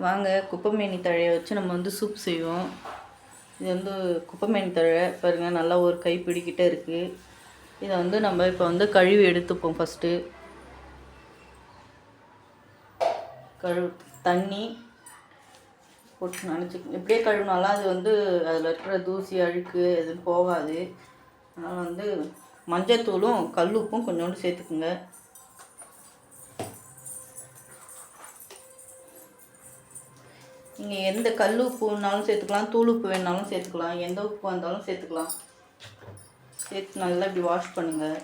வாங்க குப்பைமேனி தழையை வச்சு நம்ம வந்து சூப் செய்வோம். இது வந்து குப்பைமேனி தழை பாருங்கள், நல்லா ஒரு கைப்பிடிக்கிட்டே இருக்குது. இதை வந்து நம்ம இப்போ வந்து கழுவி எடுத்துப்போம். ஃபஸ்ட்டு தண்ணி போட்டு நினச்சி இப்படியே கழுவினாலும் அது வந்து அதில் இருக்கிற தூசி அழுக்கு எதுவும் போகாது. அதனால் வந்து மஞ்சத்தூளும் கல்லுப்பும் கொஞ்சோண்டு சேர்த்துக்குங்க. நீங்கள் எந்த கல் உப்பு வேணாலும் சேர்த்துக்கலாம், தூள் உப்பு வேணாலும் சேர்த்துக்கலாம், எந்த உப்பு வந்தாலும் சேர்த்துக்கலாம். சேர்த்து நல்லா இப்படி வாஷ் பண்ணுங்கள்.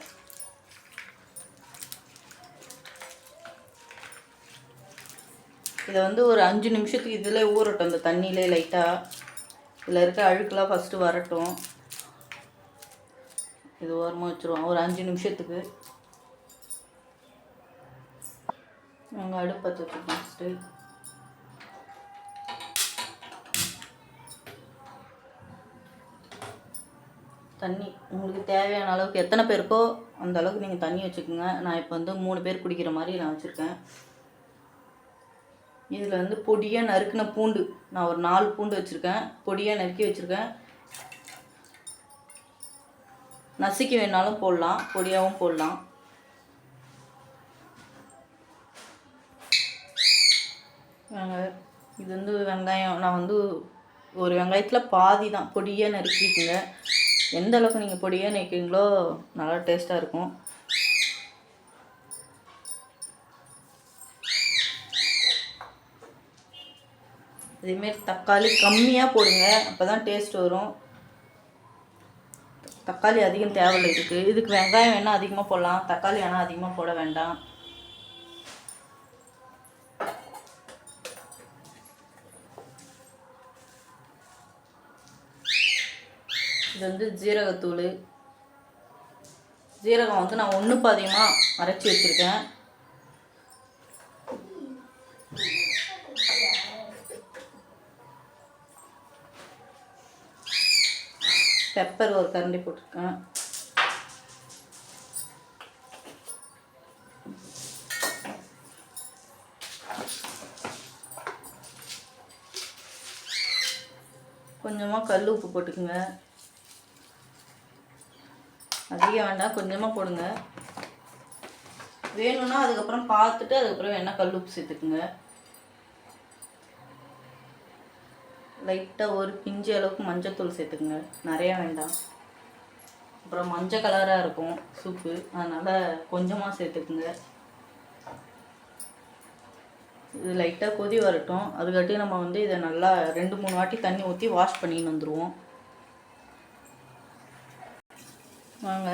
இதை வந்து ஒரு 5 நிமிஷத்துக்கு இதில் ஊறட்டும். அந்த தண்ணியிலே லைட்டாக இதில் இருக்க அழுக்கெல்லாம் ஃபஸ்ட்டு வரட்டும். இது ஓரமாக வச்சுருவோம் ஒரு 5 நிமிஷத்துக்கு. நாங்கள் அடுப்பு பற்ற வச்சுருக்கோம். ஃபஸ்ட்டு தண்ணி உங்களுக்கு தேவையான அளவுக்கு எத்தனை பேருக்கோ அந்த அளவுக்கு நீங்கள் தண்ணி வச்சுக்கோங்க. நான் இப்போ வந்து 3 பேர் குடிக்கிற மாதிரி நான் வச்சுருக்கேன். இதில் வந்து பொடியாக நறுக்கின பூண்டு, நான் ஒரு 4 பூண்டு வச்சுருக்கேன், பொடியாக நறுக்கி வச்சுருக்கேன். நசுக்கி வேணாலும் போடலாம், பொடியாகவும் போடலாம். இது வந்து வெங்காயம், நான் வந்து ஒரு வெங்காயத்தில் பாதி தான் பொடியாக நறுக்கிக்குங்க. எந்த அளவுக்கு நீங்கள் பொடியாக நறுக்கிறீங்களோ நல்லா டேஸ்ட்டாக இருக்கும். இதேமாரி தக்காளி கம்மியாக போடுங்க, அப்போ தான் டேஸ்ட் வரும். தக்காளி அதிகம் தேவையில்லை இதுக்கு வெங்காயம் வேணால் அதிகமாக போடலாம், தக்காளி வேணால் அதிகமாக போட வேண்டாம். இது வந்து ஜீரகத்தூள். ஜீரகம் வந்து நான் 1 பாதியமாக அரைச்சி வச்சுருக்கேன். பெப்பர் ஒரு கரண்டி போட்டிருக்கேன். கொஞ்சமாக கல் உப்பு போட்டுக்குங்க. அதிகம் வேண்டாம், கொஞ்சமாக போடுங்க. வேணும்னா அதுக்கப்புறம் பார்த்துட்டு அதுக்கப்புறம் வேணால் கல் உப்பு சேர்த்துக்குங்க. லைட்டாக ஒரு பிஞ்சு அளவுக்கு மஞ்சத்தூள் சேர்த்துக்குங்க, நிறையா வேண்டாம். அப்புறம் மஞ்சள் கலராக இருக்கும் சூப்பு, அதனால் கொஞ்சமாக சேர்த்துக்குங்க. இது லைட்டாக கொதி வரட்டும். அதுக்காட்டி நம்ம வந்து இதை நல்லா 2-3 வாட்டி தண்ணி ஊற்றி வாஷ் பண்ணின்னு வந்துடுவோம். வாங்க,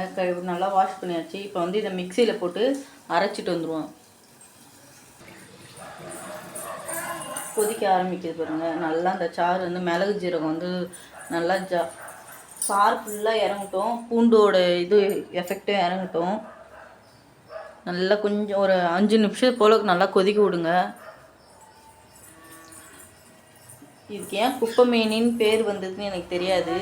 நல்லா வாஷ் பண்ணியாச்சு. இப்போ வந்து இதை மிக்சியில் போட்டு அரைச்சிட்டு வந்துடுவோம். கொதிக்க ஆரம்பிக்குது பாருங்கள். நல்லா அந்த சாறு வந்து மிளகு ஜீரகம் வந்து நல்லா சாறு ஃபுல்லாக இறங்கட்டும், பூண்டோட இது எஃபெக்டும் இறங்கட்டும். நல்லா கொஞ்சம் ஒரு 5 நிமிஷம் போல நல்லா கொதிக்க விடுங்க. இதுக்கு ஏன் குப்பைமேனின்னு பேர் வந்ததுன்னு எனக்கு தெரியாது.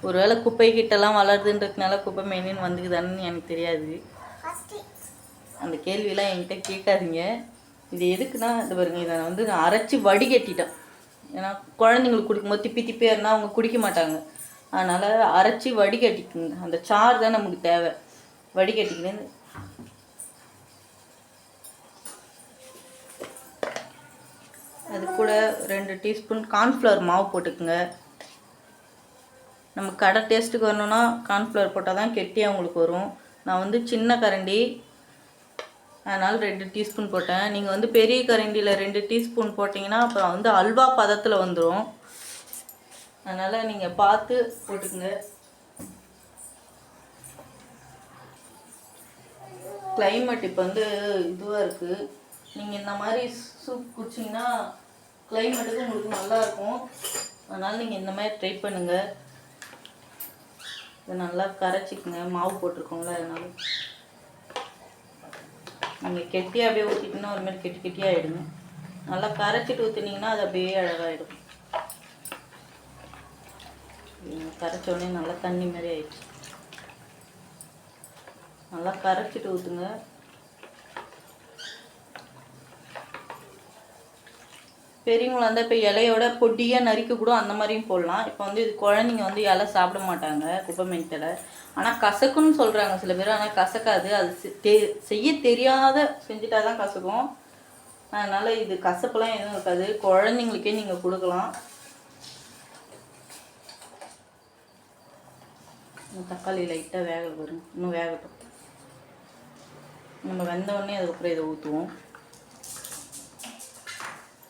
ஒருவேளை குப்பை கிட்டலாம் வளருதுன்றதுனால குப்பைமேனின்னு வந்துக்குதான்னு எனக்கு தெரியாது. அந்த கேள்வியெலாம் என்கிட்ட கேட்காதீங்க. இது எதுக்குன்னா, இது பாருங்க, இதை வந்து நான் அரைச்சி வடிகட்டிட்டேன். ஏன்னா குழந்தைங்களுக்கு குடிக்கும்போது திப்பி திப்பியாக இருந்தால் அவங்க குடிக்க மாட்டாங்க. அதனால் அரைச்சி வடிகட்டிக்குங்க. அந்த சாறு தான் நமக்கு தேவை. வடிகட்டிக்கின்னு அது கூட 2 டீஸ்பூன் கார்ன்ஃப்ளவர் மாவு போட்டுக்குங்க. நம்ம கடை டேஸ்ட்டுக்கு வரணுன்னா கார்ன்ஃப்ளவர் போட்டால் தான் கெட்டியாக உங்களுக்கு வரும். நான் வந்து சின்ன கரண்டி, அதனால் 2 டீஸ்பூன் போட்டேன். நீங்கள் வந்து பெரிய கரண்டியில் 2 டீஸ்பூன் போட்டிங்கன்னா அப்புறம் வந்து அல்வா பதத்தில் வந்துடும். அதனால் நீங்கள் பார்த்து போட்டுக்குங்க. கிளைமேட் இப்போ வந்து இதுவாக இருக்குது. நீங்கள் இந்த மாதிரி சூப் குடிச்சிங்கன்னா கிளைமேட்டுக்கு உங்களுக்கு நல்லாயிருக்கும். அதனால் நீங்கள் இந்த மாதிரி ட்ரை பண்ணுங்கள். இதை நல்லா கரைச்சிக்குங்க. மாவு போட்டிருக்கோங்களா, அதனால நீங்கள் கெட்டியாக அப்படியே ஊற்றிட்டிங்கன்னா ஒரு மாதிரி கெட்டி கெட்டியாக ஆகிடுங்க. நல்லா கரைச்சிட்டு ஊற்றினீங்கன்னா அது அப்படியே அழகாகிடும். கரைச்சோடனே நல்லா தண்ணி மாதிரி ஆயிடுச்சு. நல்லா கரைச்சிட்டு ஊற்றுங்க. பெரியவங்களா இருந்தால் இப்போ இலையோட பொடியாக நறுக்க கூட அந்த மாதிரியும் போடலாம். இப்போ வந்து இது குழந்தைங்க வந்து இலை சாப்பிட மாட்டாங்க குப்பைமேனி தழை. ஆனால் கசக்குன்னு சொல்கிறாங்க சில பேர், ஆனால் கசக்காது. அது செய்ய தெரியாத செஞ்சுட்டா தான் கசக்கும். அதனால் இது கசப்பெல்லாம் எதுவும் இருக்காது, குழந்தைங்களுக்கே நீங்கள் கொடுக்கலாம். தக்காளி லைட்டாக வேக வரும், இன்னும் வேகட்டும். நம்ம வெந்தவுடனே அதுக்கப்புறம் இதை ஊற்றுவோம்.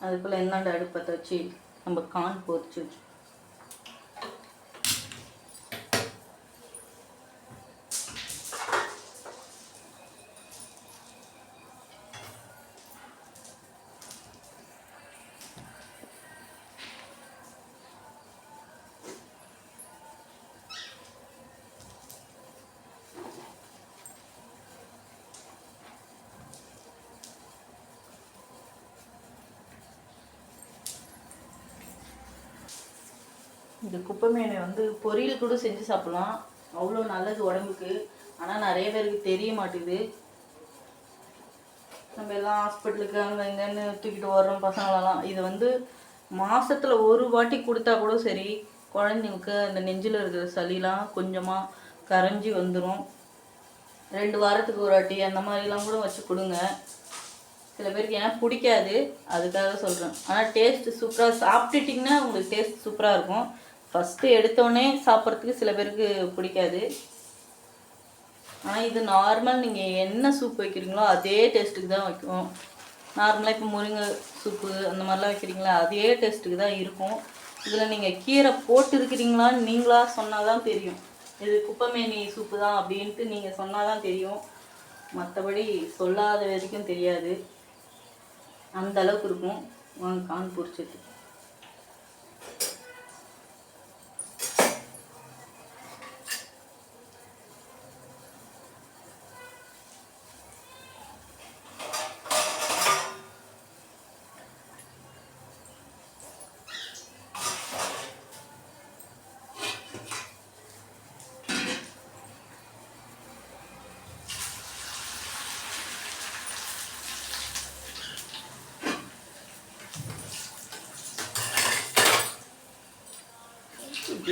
அதுக்குள்ளே என்னாண்ட அடுப்பத்தை வச்சு நம்ம கான் பொரிச்சு வச்சு இந்த குப்பைமேனை வந்து பொரியல் கூட செஞ்சு சாப்பிட்லாம், அவ்வளோ நல்லது உடம்புக்கு. ஆனால் நிறைய பேருக்கு தெரிய மாட்டேங்குது. நம்ம எல்லாம் ஹாஸ்பிட்டலுக்கு அங்கே இங்கேன்னு தூக்கிட்டு வர்றோம் பசங்களெல்லாம். இது வந்து மாதத்தில் ஒரு வாட்டி கொடுத்தா கூட சரி, குழந்தைங்களுக்கு அந்த நெஞ்சில் இருக்கிற சளிலாம் கொஞ்சமாக கரைஞ்சி வந்துடும். 2 வாரத்துக்கு ஒரு வாட்டி அந்த மாதிரிலாம் கூட வச்சு கொடுங்க. சில பேருக்கு ஏன்னா பிடிக்காது, அதுக்காக சொல்கிறேன். ஆனால் டேஸ்ட்டு சூப்பராக, சாப்பிட்டுட்டிங்கன்னா உங்களுக்கு டேஸ்ட் சூப்பராக இருக்கும். ஃபஸ்ட்டு எடுத்தோடனே சாப்பிட்றதுக்கு சில பேருக்கு பிடிக்காது. ஆனால் இது நார்மல், நீங்கள் என்ன சூப் வைக்கிறீங்களோ அதே டேஸ்ட்டுக்கு தான் வைக்கும். நார்மலாக இப்போ முருங்கை சூப்பு அந்த மாதிரிலாம் வைக்கிறீங்களா, அதே டேஸ்ட்டுக்கு தான் இருக்கும். இதில் நீங்கள் கீரை போட்டுருக்கிறீங்களான்னு நீங்களாக சொன்னால் தான் தெரியும். இது குப்பைமேனி சூப்பு தான் அப்படின்ட்டு நீங்கள் சொன்னால் தான் தெரியும். மற்றபடி சொல்லாத வரைக்கும் தெரியாது. அந்த அளவுக்கு இருக்கும். வாங்க கான் பொரிச்சது.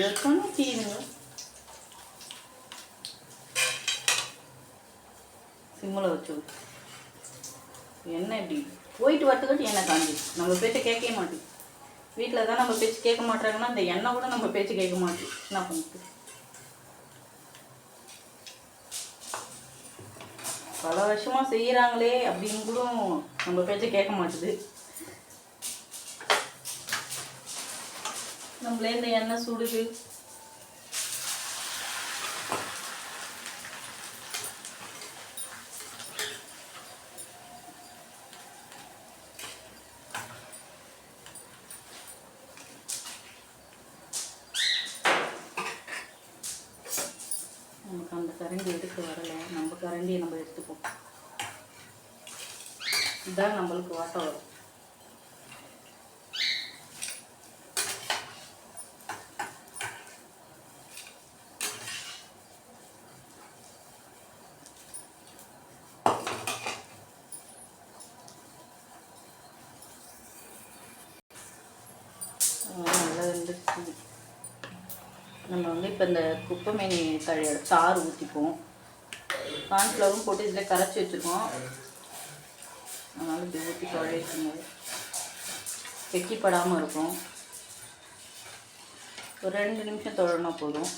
எத்தனை தீருங்க, சிம்மில் வச்சு என்ன இப்படி போயிட்டு வரத்துக்கிட்டு எண்ணெய் காஞ்சி நம்ம பேச்சை கேட்கவே மாட்டேங்குது. வீட்டில் தான் நம்ம பேச்சு கேட்க மாட்டாங்கன்னா இந்த எண்ணெய் கூட நம்ம பேச்சு கேட்க மாட்டேங்குது. என்ன பண்ணிட்டு பல வருஷமாக செய்கிறாங்களே அப்படின்னு கூட நம்ம பேச்சை கேட்க மாட்டுது. நம்மளே இந்த எண்ணெய் சுடுது. நமக்கு அந்த கரண்டி எடுக்க வரலை, நம்ம கரண்டியை நம்ம எடுத்துப்போம். இதுதான் நம்மளுக்கு வாட்டம் வரும். நல்லா இருந்துச்சு. நம்ம வந்து இப்போ இந்த குப்பைமேனி தழையோட சாறு ஊற்றிப்போம். கார்ன்ஃப்ளவரும் போட்டு இதில் கரைச்சி வச்சுருக்கோம். அதனால் இப்படி ஊற்றி குழைக்குங்க, வெக்கிப்படாமல் இருக்கும். ஒரு 2 நிமிஷம் தொடரணும் போதும்.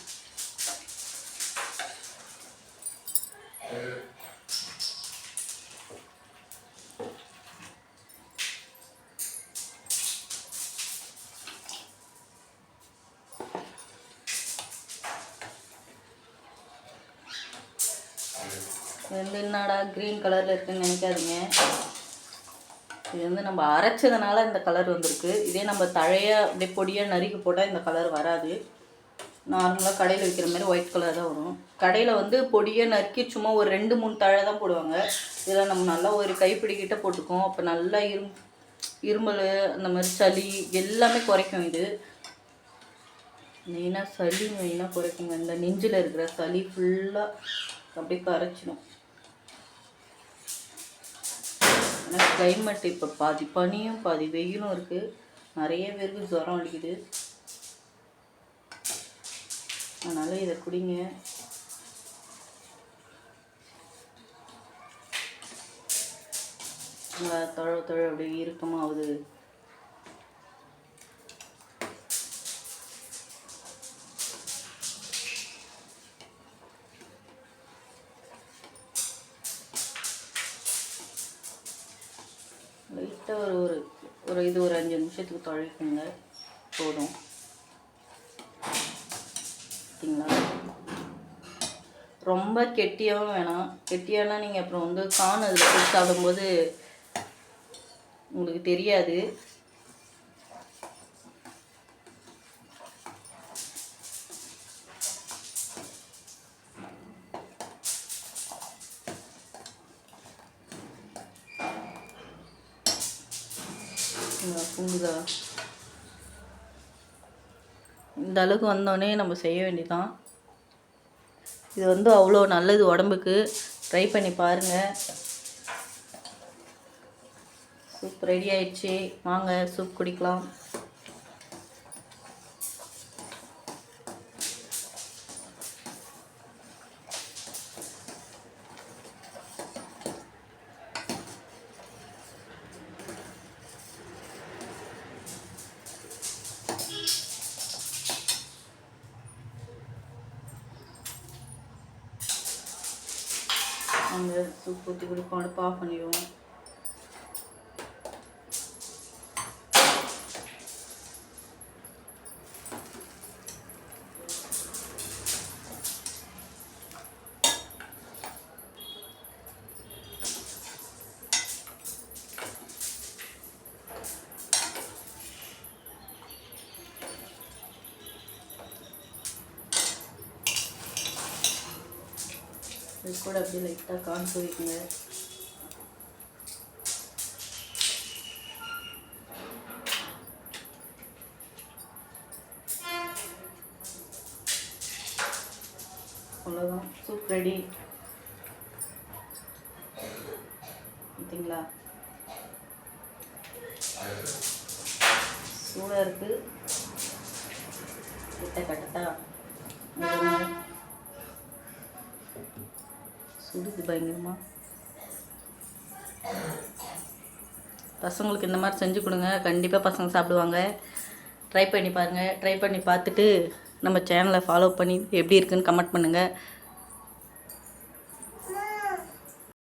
இது என்னடா க்ரீன் கலரில் இருக்குதுன்னு நினைக்காதீங்க. இது வந்து நம்ம அரைச்சதுனால இந்த கலர் வந்திருக்கு. இதே நம்ம தழையாக அப்படியே பொடியாக நறுக்கி போட்டால் இந்த கலர் வராது. நார்மலாக கடையில் விற்கிற மாதிரி ஒயிட் கலர் தான் வரும். கடையில் வந்து பொடியாக நறுக்கி சும்மா ஒரு 2-3 தழை தான் போடுவாங்க. இதில் நம்ம நல்லா ஒரு கைப்பிடிக்கிட்ட போட்டுக்குவோம். அப்போ நல்லா இருமல் அந்த மாதிரி சளி எல்லாமே குறைக்கும். இது மெயினாக சளி மெயினாக குறைக்குங்க. இந்த நெஞ்சில் இருக்கிற சளி ஃபுல்லாக அப்படியே கரைச்சிடும். கிளைமேட் இப்போ பாதி பனியும் பாதி வெயிலும் இருக்குது. நிறைய பேருக்கு ஜுரம் அடிக்குது. அதனால் இதை குடிங்க. தொழ அப்படி இறுக்கமாகுது. லைட்டாக ஒரு ஒரு இது ஒரு 5 நிமிஷத்துக்கு தொழைக்குங்க போதும். பார்த்தீங்களா? ரொம்ப கெட்டியாகவும் வேணாம். கெட்டியானா நீங்கள் அப்புறம் வந்து கான் அதில் போட்டு சாப்பிடும்போது உங்களுக்கு தெரியாது. புங்குதா? இந்த அளவுக்கு வந்தோடனே நம்ம செய்ய வேண்டியதான். இது வந்து அவ்வளோ நல்லது உடம்புக்கு. ட்ரை பண்ணி பாருங்கள். சூப் ரெடி ஆயிடுச்சு. வாங்க சூப் குடிக்கலாம். அங்கே சூப் ஊற்றி குடிப்போம். அடுப்பு ஆஃப் பண்ணிடுவோம். இது கூட அப்படியே லைட்டாக கான் தூவிக்குங்க. அவ்வளோதான், சூப் ரெடி. பார்த்தீங்களா? சூடாக இருக்குது. கிட்ட கட்டட்டா? சுடுது பயங்கரமா. பசங்களுக்கு இந்த மாதிரி செஞ்சு கொடுங்க. கண்டிப்பாக பசங்க சாப்பிடுவாங்க. ட்ரை பண்ணி பாருங்கள். ட்ரை பண்ணி பார்த்துட்டு நம்ம சேனலை ஃபாலோ பண்ணி எப்படி இருக்குன்னு கமெண்ட் பண்ணுங்கள்.